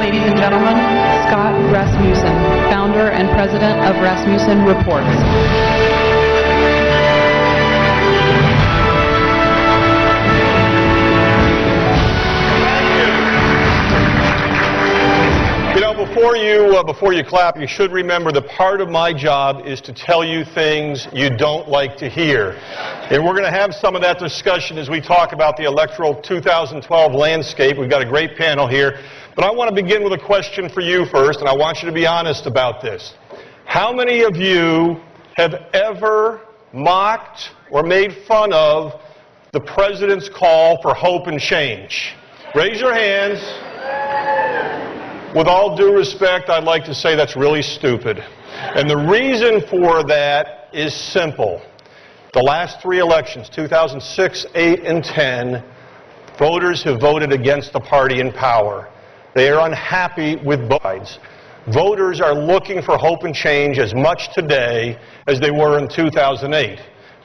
Ladies and gentlemen, Scott Rasmussen, founder and president of Rasmussen Reports. You know, before you clap, you should remember that part of my job is to tell you things you don't like to hear. And we're going to have some of that discussion as we talk about the electoral 2012 landscape. We've got a great panel here. But I want to begin with a question for you first, and I want you to be honest about this. How many of you have ever mocked or made fun of the president's call for hope and change? Raise your hands. With all due respect, I'd like to say that's really stupid. And the reason for that is simple. The last three elections, 2006, 8, and 10, voters have voted against the party in power. They are unhappy with both sides. Voters are looking for hope and change as much today as they were in 2008.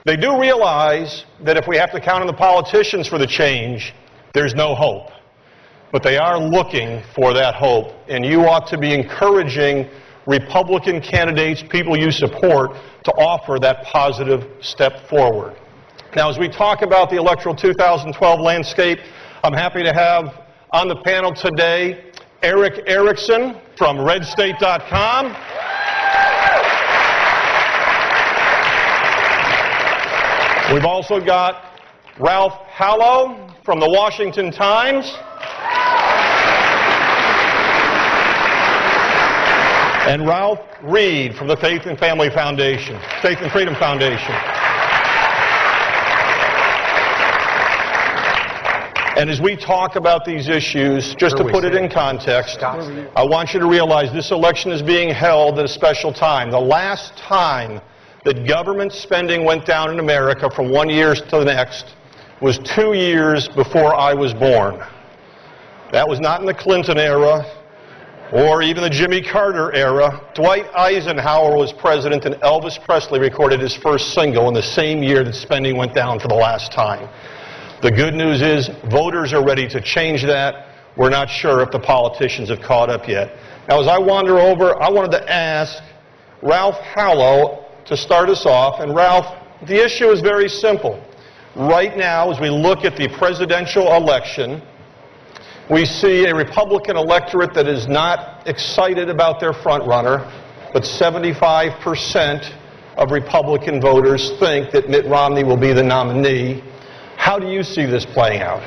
They do realize that if we have to count on the politicians for the change, there's no hope. But they are looking for that hope, and you ought to be encouraging Republican candidates, people you support, to offer that positive step forward. Now, as we talk about the electoral 2012 landscape, I'm happy to have on the panel today Eric Erickson from RedState.com. We've also got Ralph Hallow from the Washington Times. And Ralph Reed from the Faith and Freedom Foundation. And as we talk about these issues, just to put it in context, I want you to realize this election is being held at a special time. The last time that government spending went down in America from 1 year to the next was 2 years before I was born. That was not in the Clinton era, or even the Jimmy Carter era. Dwight Eisenhower was president, and Elvis Presley recorded his first single in the same year that spending went down for the last time. The good news is voters are ready to change that. We're not sure if the politicians have caught up yet. Now, as I wander over, I wanted to ask Ralph Hallow to start us off. And Ralph, the issue is very simple. Right now, as we look at the presidential election, we see a Republican electorate that is not excited about their frontrunner, but 75% of Republican voters think that Mitt Romney will be the nominee. How do you see this playing out?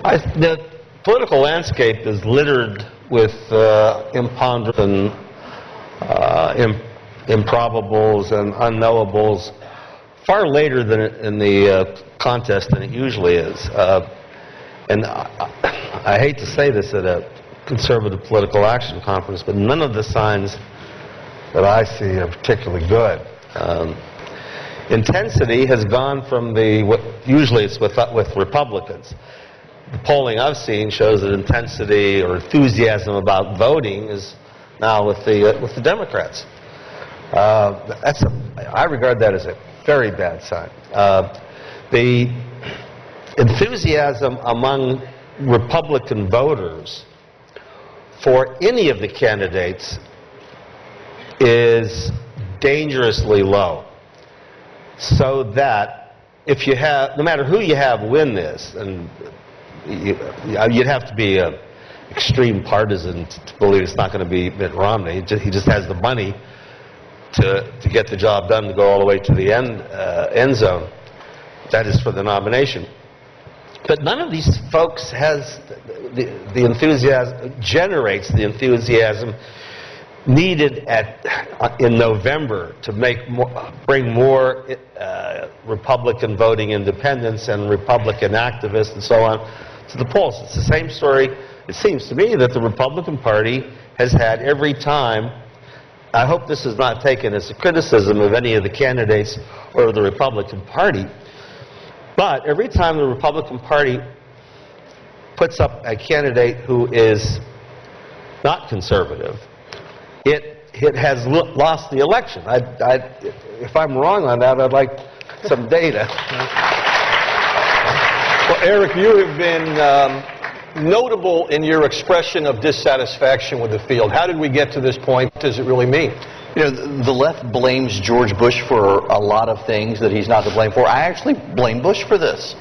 The political landscape is littered with imponderables and improbables and unknowables far later than in the contest than it usually is. And I hate to say this at a conservative political action conference, but none of the signs that I see are particularly good. Intensity has gone from usually it's with Republicans. The polling I've seen shows that intensity or enthusiasm about voting is now with the Democrats. I regard that as a very bad sign. The enthusiasm among Republican voters for any of the candidates is dangerously low. So that if you have, no matter who you have win this, and you'd have to be an extreme partisan to believe it's not going to be Mitt Romney. He just has the money to get the job done, to go all the way to the end zone. That is for the nomination. But none of these folks has the enthusiasm, generates the enthusiasm needed in November to bring more Republican voting independents and Republican activists and so on to the polls. It's the same story. It seems to me that the Republican Party has had every time. I hope this is not taken as a criticism of any of the candidates or the Republican Party. But every time the Republican Party puts up a candidate who is not conservative, it has lost the election. If I'm wrong on that, I'd like some data. Well, Eric, you have been notable in your expression of dissatisfaction with the field. How did we get to this point? What does it really mean? You know, the left blames George Bush for a lot of things that he's not to blame for. I actually blame Bush for this.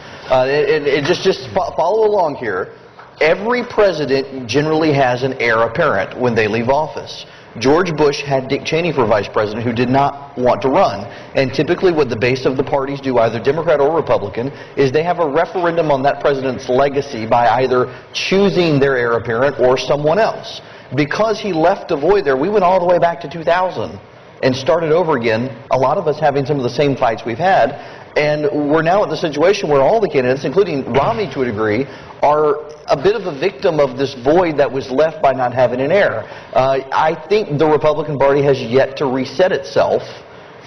Just follow along here. Every president generally has an heir apparent when they leave office. George Bush had Dick Cheney for vice president, who did not want to run. And typically what the base of the parties do, either Democrat or Republican, is they have a referendum on that president's legacy by either choosing their heir apparent or someone else. Because he left a void there, we went all the way back to 2000 and started over again, a lot of us having some of the same fights we've had. And we're now at the situation where all the candidates, including Romney to a degree, are a bit of a victim of this void that was left by not having an heir. I think the Republican Party has yet to reset itself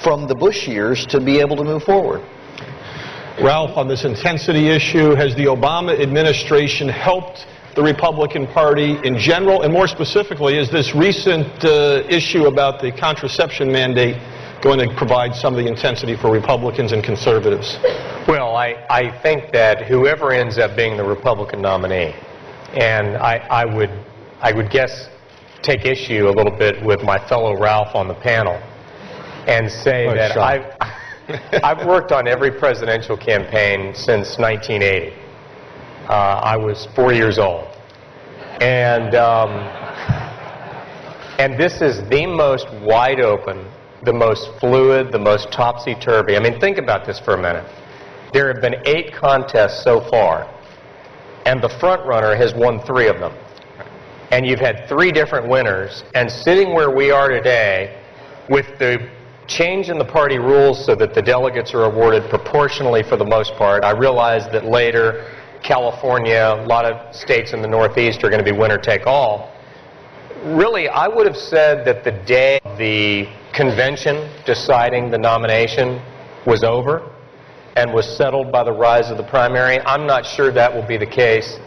from the Bush years to be able to move forward. Ralph, on this intensity issue, has the Obama administration helped the Republican Party in general, and more specifically, is this recent issue about the contraception mandate going to provide some of the intensity for Republicans and conservatives? Well, I think that whoever ends up being the Republican nominee, and I would guess take issue a little bit with my fellow Ralph on the panel and say that I've worked on every presidential campaign since 1980. I was 4 years old. And this is the most wide open, the most fluid, the most topsy-turvy. I mean, think about this for a minute. There have been 8 contests so far, and the front runner has won 3 of them. And you've had 3 different winners, and sitting where we are today, with the change in the party rules so that the delegates are awarded proportionally for the most part. I realize that later California, a lot of states in the Northeast are going to be winner take all. Really, I would have said that the day the convention deciding the nomination was over and was settled by the rise of the primary. I'm not sure that will be the case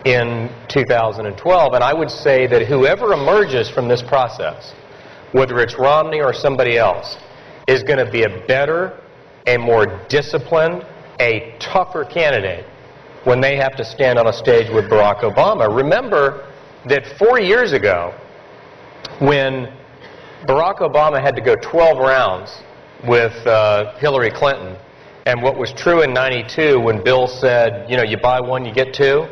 in 2012. And I would say that whoever emerges from this process, whether it's Romney or somebody else, is going to be a better, a more disciplined, a tougher candidate when they have to stand on a stage with Barack Obama. Remember that 4 years ago, when Barack Obama had to go 12 rounds with Hillary Clinton, and what was true in '92 when Bill said, you know, you buy one, you get 2,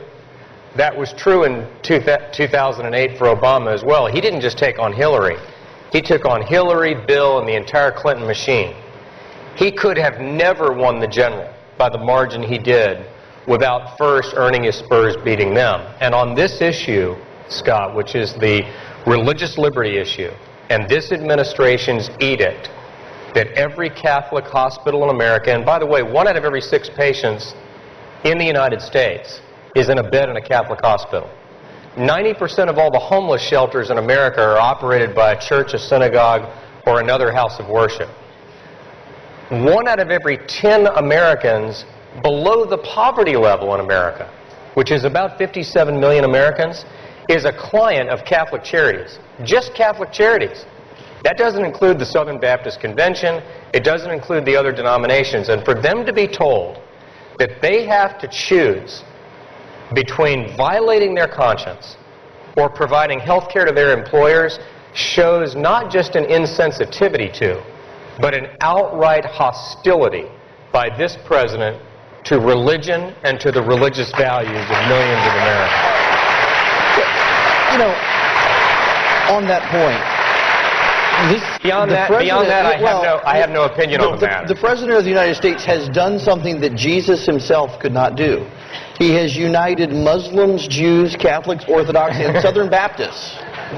that was true in 2008 for Obama as well. He didn't just take on Hillary. He took on Hillary, Bill, and the entire Clinton machine. He could have never won the general by the margin he did without first earning his spurs beating them. And on this issue, Scott, which is the religious liberty issue, and this administration's edict that every Catholic hospital in America, and by the way, 1 out of every 6 patients in the United States is in a bed in a Catholic hospital. 90% of all the homeless shelters in America are operated by a church, a synagogue, or another house of worship. 1 out of every 10 Americans below the poverty level in America, which is about 57 million Americans, is a client of Catholic Charities. Just Catholic Charities. That doesn't include the Southern Baptist Convention. It doesn't include the other denominations. And for them to be told that they have to choose between violating their conscience or providing health care to their employers shows not just an insensitivity to, but an outright hostility by this president to religion and to the religious values of millions of Americans. You know, on that point, beyond that, I have no opinion on the matter. The President of the United States has done something that Jesus himself could not do. He has united Muslims, Jews, Catholics, Orthodox, and Southern Baptists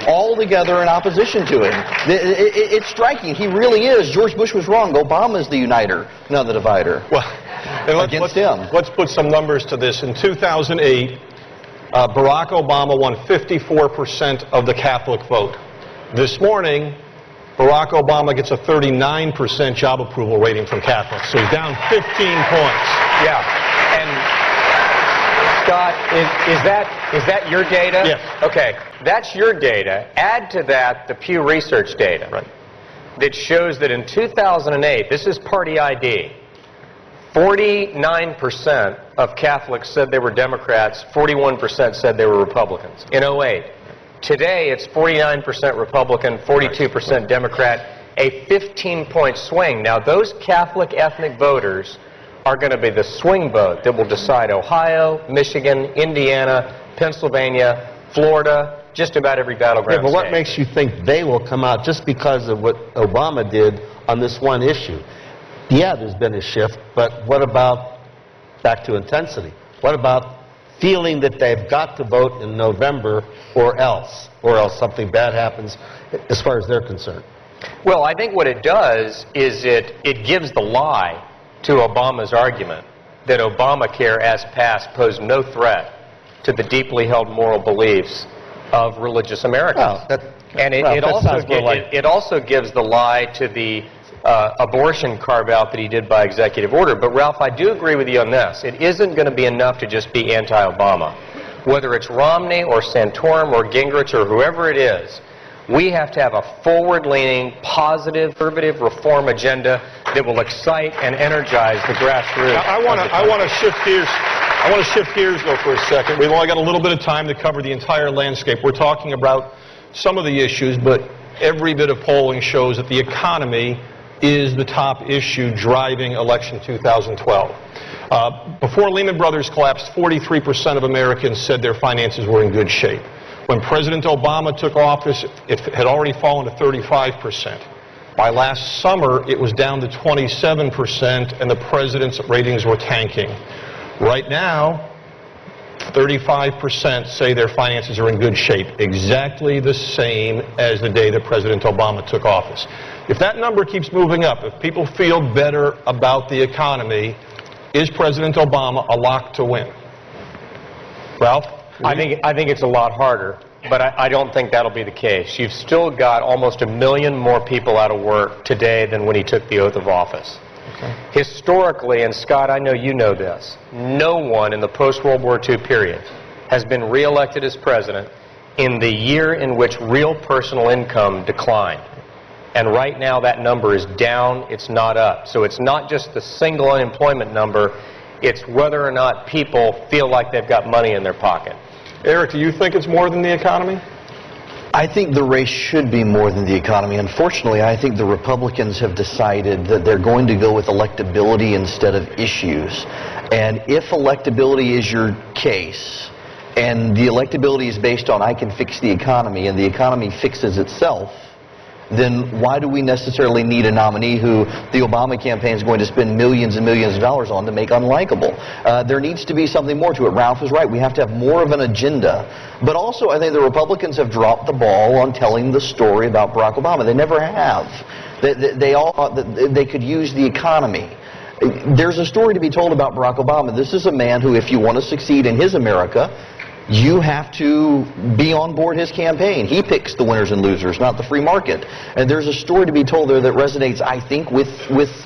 all together in opposition to him. It's striking. He really is. George Bush was wrong. Obama's the uniter, not the divider. Well, and let's put some numbers to this. In 2008, Barack Obama won 54% of the Catholic vote. This morning, Barack Obama gets a 39% job approval rating from Catholics, so he's down 15 points. Yeah, and Scott, is that your data? Yes. Okay, that's your data. Add to that the Pew Research data, right, that shows that in 2008, this is party ID, 49% of Catholics said they were Democrats, 41% said they were Republicans in '08. Today, it's 49% Republican, 42% Democrat, a 15-point swing. Now, those Catholic ethnic voters are going to be the swing vote that will decide Ohio, Michigan, Indiana, Pennsylvania, Florida, just about every battleground but what state. makes you think they will come out just because of what Obama did on this one issue? Yeah, there's been a shift, but what about, back to intensity, what about feeling that they've got to vote in November or else something bad happens as far as they're concerned? Well, I think what it does is it gives the lie to Obama's argument that Obamacare as passed posed no threat to the deeply held moral beliefs of religious Americans. It also gives the lie to the abortion carve-out that he did by executive order. But, Ralph, I do agree with you on this. It isn't going to be enough to just be anti-Obama. Whether it's Romney or Santorum or Gingrich or whoever it is, we have to have a forward-leaning, positive, conservative reform agenda that will excite and energize the grassroots. I want to shift gears. I want to shift gears, though, for a second. We've only got a little bit of time to cover the entire landscape. We're talking about some of the issues, but every bit of polling shows that the economy is the top issue driving election 2012. Before Lehman Brothers collapsed, 43% of Americans said their finances were in good shape. When President Obama took office, it had already fallen to 35%. By last summer, it was down to 27%, and the president's ratings were tanking. Right now, 35% say their finances are in good shape, exactly the same as the day that President Obama took office. If that number keeps moving up, if people feel better about the economy, is President Obama a lock to win? Ralph? I think it's a lot harder, but I don't think that'll be the case. You've still got almost 1 million more people out of work today than when he took the oath of office. Okay. Historically, and Scott, I know you know this, no one in the post-World War II period has been reelected as president in the year in which real personal income declined. And right now that number is down, it's not up. So it's not just the single unemployment number, it's whether or not people feel like they've got money in their pocket. Eric, do you think it's more than the economy? I think the race should be more than the economy. Unfortunately, I think the Republicans have decided that they're going to go with electability instead of issues. And if electability is your case, and the electability is based on I can fix the economy, and the economy fixes itself, then why do we necessarily need a nominee who the Obama campaign is going to spend millions and millions of dollars on to make unlikable? There needs to be something more to it. Ralph is right. We have to have more of an agenda. But also, I think the Republicans have dropped the ball on telling the story about Barack Obama. They never have. They all thought that they could use the economy. There's a story to be told about Barack Obama. This is a man who, if you want to succeed in his America, you have to be on board his campaign. He picks the winners and losers, not the free market. And there's a story to be told there that resonates, I think, with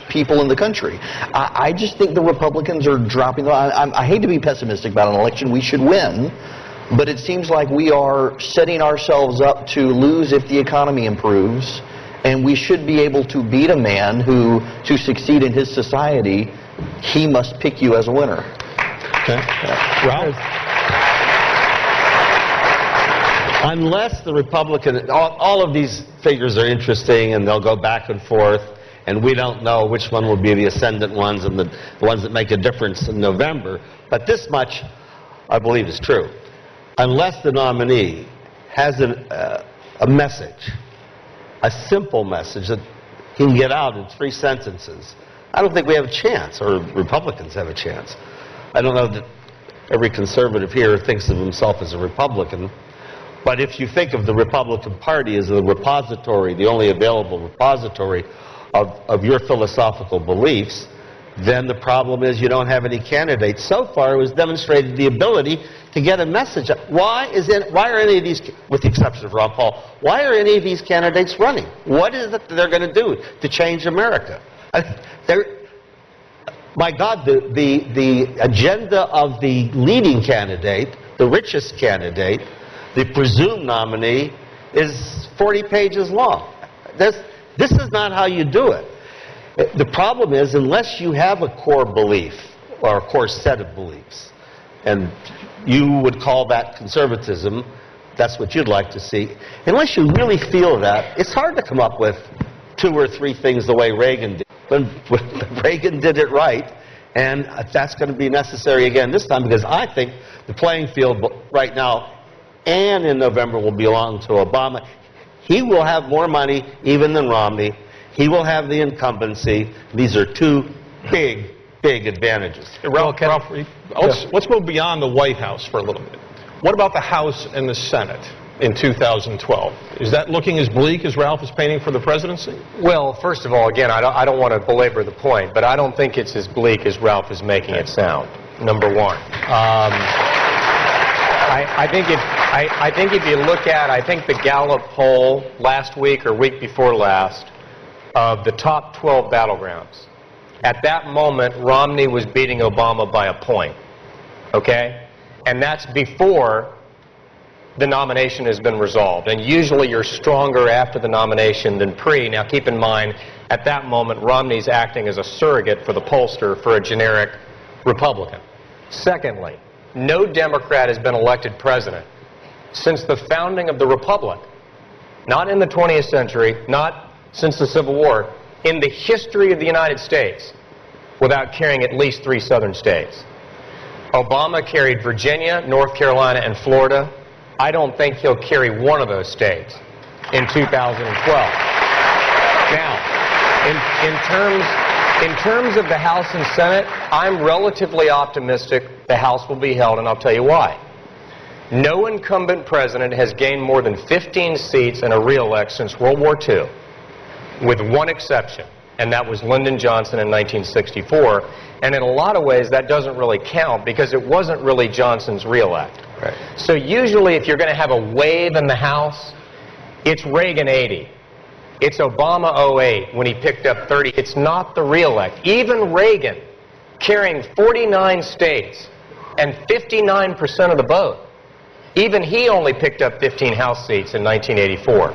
people in the country. I just think the Republicans are dropping the line. I hate to be pessimistic about an election. We should win. But it seems like we are setting ourselves up to lose if the economy improves. And we should be able to beat a man who, to succeed in his society, he must pick you as a winner. Okay. Ralph? Unless the Republican, all of these figures are interesting and they'll go back and forth, and we don't know which one will be the ascendant ones and the ones that make a difference in November. But this much, I believe, is true. Unless the nominee has a message, a simple message that he can get out in 3 sentences, I don't think we have a chance, or Republicans have a chance. I don't know that every conservative here thinks of himself as a Republican. But if you think of the Republican Party as the repository, the only available repository of your philosophical beliefs, then the problem is you don't have any candidates. So far, it was demonstrated the ability to get a message. Why are any of these, with the exception of Ron Paul, why are any of these candidates running? What is it that they're going to do to change America? My God, the agenda of the leading candidate, the richest candidate, the presumed nominee, is 40 pages long. This is not how you do it. The problem is, unless you have a core belief, or a core set of beliefs. And you would call that conservatism. That's what you'd like to see. Unless you really feel that, it's hard to come up with 2 or 3 things the way Reagan did. When Reagan did it right, and that's going to be necessary again this time, because I think the playing field right now and in November will belong to Obama. He will have more money even than Romney. He will have the incumbency. These are 2 big, big advantages. Hey, Ralph, let's go beyond the White House for a little bit. What about the House and the Senate in 2012? Is that looking as bleak as Ralph is painting for the presidency? Well, first of all, again, I don't want to belabor the point, but I don't think it's as bleak as Ralph is making it sound, number one. I think if you look at, I think the Gallup poll last week or week before last of the top 12 battlegrounds, at that moment, Romney was beating Obama by a point, okay? And that's before the nomination has been resolved. And usually you're stronger after the nomination than pre. Now keep in mind, at that moment, Romney's acting as a surrogate for the pollster for a generic Republican. Secondly, no Democrat has been elected president since the founding of the Republic, not in the 20th century, not since the Civil War, in the history of the United States, without carrying at least 3 southern states. Obama carried Virginia, North Carolina, and Florida. I don't think he'll carry one of those states in 2012. Now, in terms of the House and Senate, I'm relatively optimistic the House will be held, and I'll tell you why. No incumbent president has gained more than 15 seats in a re-elect since World War II, with one exception, and that was Lyndon Johnson in 1964. And in a lot of ways, that doesn't really count because it wasn't really Johnson's re-elect. Right. So usually if you're going to have a wave in the House, it's Reagan 80. It's Obama 08 when he picked up 30. It's not the re-elect. Even Reagan, carrying 49 states and 59% of the vote, even he only picked up 15 House seats in 1984.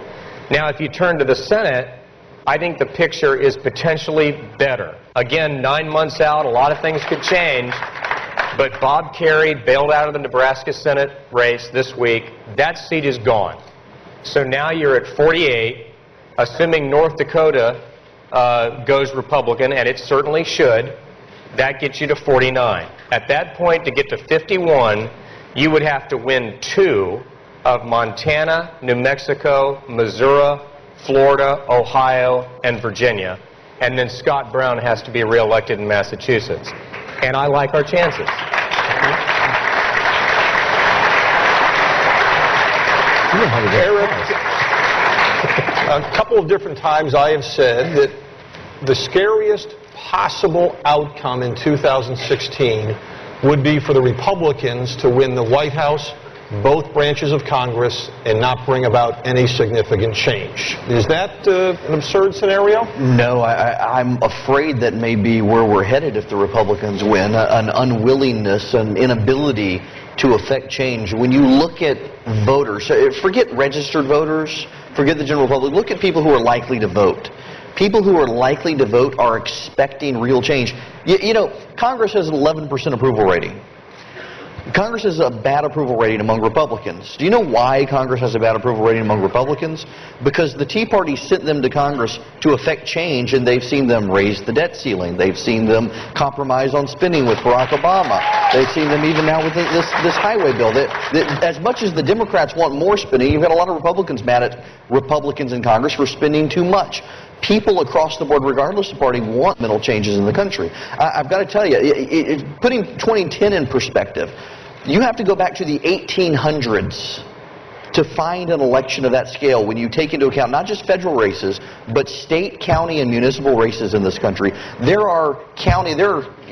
Now, if you turn to the Senate, I think the picture is potentially better. Again, 9 months out, a lot of things could change, but Bob Kerrey bailed out of the Nebraska Senate race this week. That seat is gone. So now you're at 48, assuming North Dakota goes Republican, and it certainly should. That gets you to 49. At that point, to get to 51, you would have to win 2 of Montana, New Mexico, Missouri, Florida, Ohio, and Virginia. And then Scott Brown has to be reelected in Massachusetts. And I like our chances. Eric, a couple of different times I have said that the scariest possible outcome in 2016 would be for the Republicans to win the White House, both branches of Congress, and not bring about any significant change. Is that an absurd scenario? No, I'm afraid that may be where we're headed if the Republicans win, an unwillingness, an inability to affect change. When you look at voters, forget registered voters, forget the general public, look at people who are likely to vote. People who are likely to vote are expecting real change. You know, Congress has an 11% approval rating. Congress has a bad approval rating among Republicans. Do you know why Congress has a bad approval rating among Republicans? Because the Tea Party sent them to Congress to effect change, and they've seen them raise the debt ceiling. They've seen them compromise on spending with Barack Obama. They've seen them even now with this highway bill. As much as the Democrats want more spending, you've got a lot of Republicans mad at Republicans in Congress for spending too much. People across the board, regardless of party, want mental changes in the country. I've got to tell you, putting 2010 in perspective, you have to go back to the 1800s to find an election of that scale when you take into account not just federal races, but state, county, and municipal races in this country. There are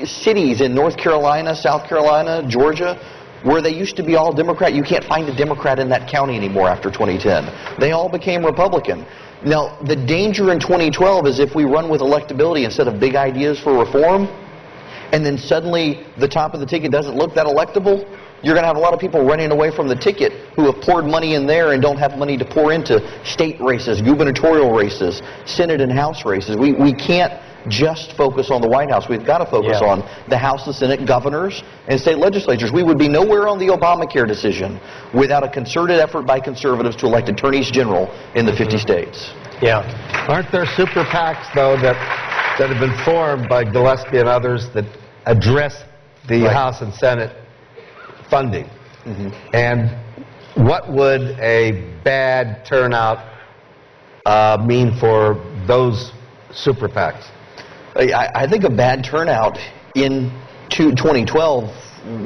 cities in North Carolina, South Carolina, Georgia, where they used to be all Democrat. You can't find a Democrat in that county anymore after 2010. They all became Republican. Now, the danger in 2012 is if we run with electability instead of big ideas for reform, and then suddenly the top of the ticket doesn't look that electable, you're going to have a lot of people running away from the ticket who have poured money in there and don't have money to pour into state races, gubernatorial races, Senate and House races. We can't just focus on the White House. We've got to focus on the House, the Senate, governors, and state legislatures. We would be nowhere on the Obamacare decision without a concerted effort by conservatives to elect attorneys general in the 50 states. Yeah. Aren't there super PACs, though, that have been formed by Gillespie and others that address the House and Senate funding? And what would a bad turnout mean for those super PACs? I think a bad turnout in 2012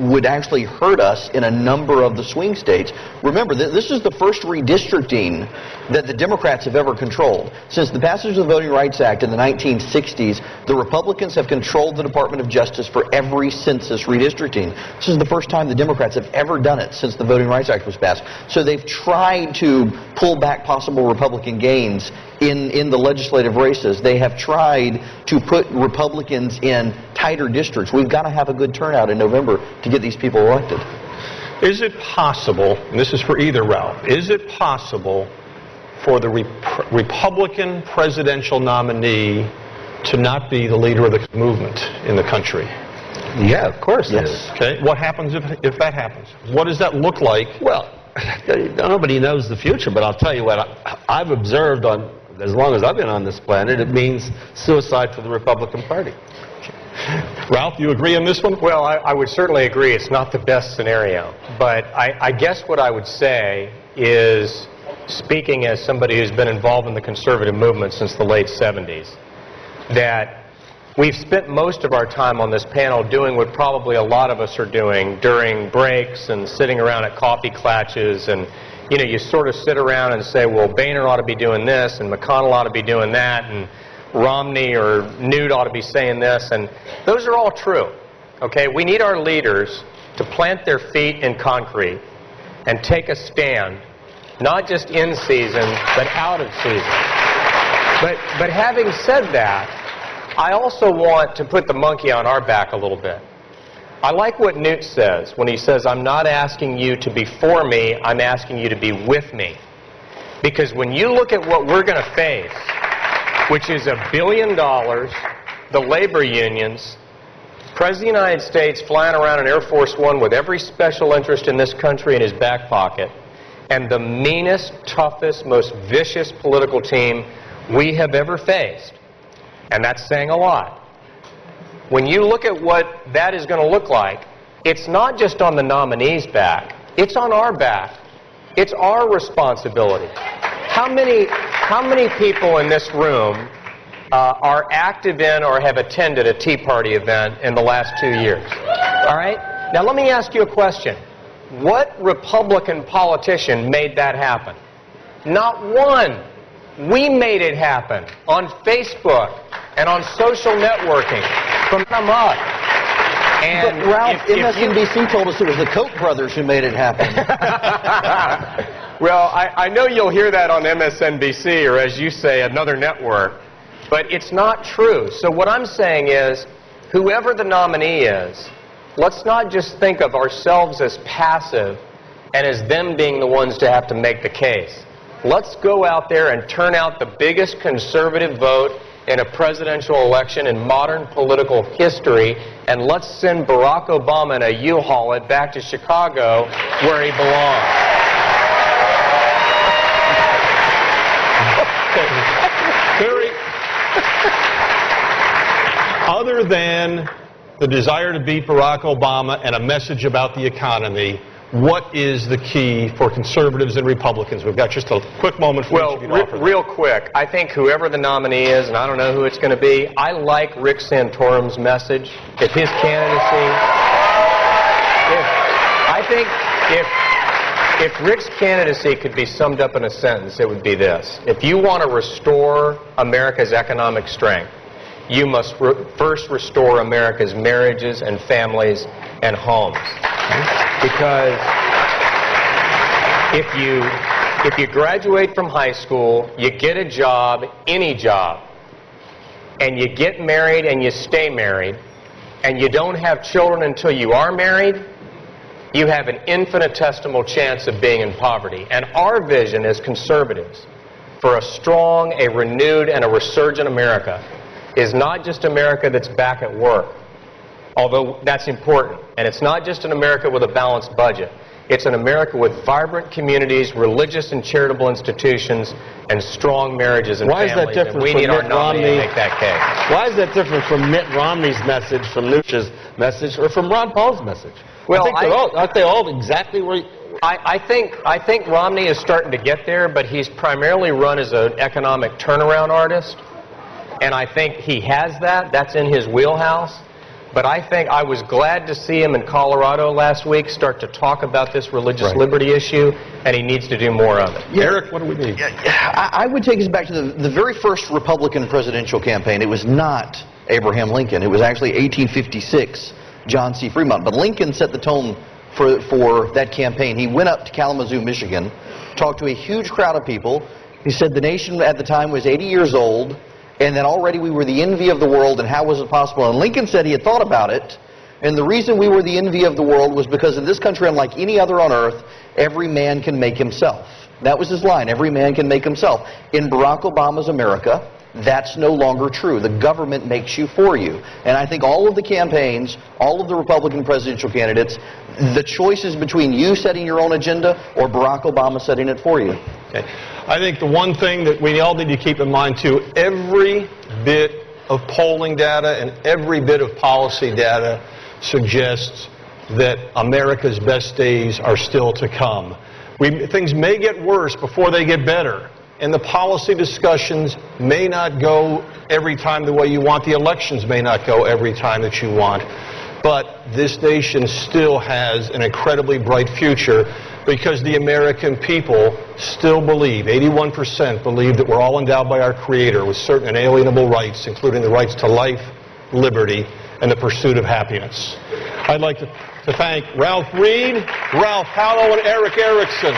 would actually hurt us in a number of the swing states. Remember, this is the first redistricting that the Democrats have ever controlled. Since the passage of the Voting Rights Act in the 1960s, the Republicans have controlled the Department of Justice for every census redistricting. This is the first time the Democrats have ever done it since the Voting Rights Act was passed. So they've tried to pull back possible Republican gains in the legislative races. They have tried to put Republicans in tighter districts. We've got to have a good turnout in November to get these people elected. Is it possible, and this is for either Ralph, is it possible for the Republican presidential nominee to not be the leader of the movement in the country? Yeah, of course it is. Okay. What happens if that happens? What does that look like? Well, nobody knows the future, but I'll tell you what I've observed on as long as I've been on this planet, it means suicide for the Republican Party. Ralph, you agree on this one? Well, I would certainly agree it's not the best scenario. But I guess what I would say is, speaking as somebody who's been involved in the conservative movement since the late 70s, that we've spent most of our time on this panel doing what probably a lot of us are doing during breaks and sitting around at coffee klatches, and you know, you sort of sit around and say, well, Boehner ought to be doing this, and McConnell ought to be doing that, and Romney or Newt ought to be saying this, and those are all true. Okay, we need our leaders to plant their feet in concrete and take a stand, not just in season, but out of season. But having said that, I also want to put the monkey on our back a little bit. I like what Newt says when he says, I'm not asking you to be for me, I'm asking you to be with me. Because when you look at what we're going to face, which is $1 billion, the labor unions, President of the United States flying around in Air Force One with every special interest in this country in his back pocket, and the meanest, toughest, most vicious political team we have ever faced. And that's saying a lot. When you look at what that is going to look like, it's not just on the nominee's back, it's on our back. It's our responsibility. How many people in this room are active in or have attended a Tea Party event in the last 2 years? All right? Now let me ask you a question. What Republican politician made that happen? Not one. We made it happen on Facebook and on social networking from them up. And but Ralph, MSNBC told us it was the Koch brothers who made it happen. Well, I know you'll hear that on MSNBC, or as you say, another network, but it's not true. So what I'm saying is, whoever the nominee is, let's not just think of ourselves as passive and as them being the ones to have to make the case. Let's go out there and turn out the biggest conservative vote in a presidential election in modern political history, and let's send Barack Obama in a U-Haul it back to Chicago where he belongs. Barry, other than the desire to beat Barack Obama and a message about the economy, what is the key for conservatives and Republicans? We've got just a quick moment for each of you to offer that. Real quick, I think whoever the nominee is, and I don't know who it's going to be, I like Rick Santorum's message. If his candidacy, if Rick's candidacy could be summed up in a sentence, it would be this. If you want to restore America's economic strength, you must first restore America's marriages and families and homes. Because if you graduate from high school, you get a job, any job, and you get married and you stay married, and you don't have children until you are married, you have an infinitesimal chance of being in poverty. And our vision as conservatives for a strong, a renewed, and a resurgent America is not just America that's back at work, although that's important. And it's not just an America with a balanced budget. It's an America with vibrant communities, religious and charitable institutions, and strong marriages and families. Why is that different and we from need our Mitt nominee Romney? to make that case. Why is that different from Mitt Romney's message, from Newsh's message, or from Ron Paul's message? Well, aren't they all exactly where? I think Romney is starting to get there, but he's primarily run as an economic turnaround artist, and I think he has that. That's in his wheelhouse. But I was glad to see him in Colorado last week start to talk about this religious liberty issue, and he needs to do more of it. Yeah. Eric, what do we need? I would take us back to the very first Republican presidential campaign. It was not Abraham Lincoln. It was actually 1856, John C. Fremont. But Lincoln set the tone for that campaign. He went up to Kalamazoo, Michigan, talked to a huge crowd of people. He said the nation at the time was 80 years old, and that already we were the envy of the world, and how was it possible? And Lincoln said he had thought about it, and the reason we were the envy of the world was because in this country, unlike any other on earth, every man can make himself. That was his line, every man can make himself. In Barack Obama's America, that's no longer true. The government makes you for you. And I think all of the campaigns, all of the Republican presidential candidates, the choice is between you setting your own agenda or Barack Obama setting it for you. Okay. I think the one thing that we all need to keep in mind, too, every bit of polling data and every bit of policy data suggests that America's best days are still to come. Things may get worse before they get better, and the policy discussions may not go every time the way you want. The elections may not go every time that you want. But this nation still has an incredibly bright future because the American people still believe, 81% believe, that we're all endowed by our Creator with certain inalienable rights, including the rights to life, liberty, and the pursuit of happiness. I'd like to thank Ralph Reed, Ralph Hallow, and Eric Erickson.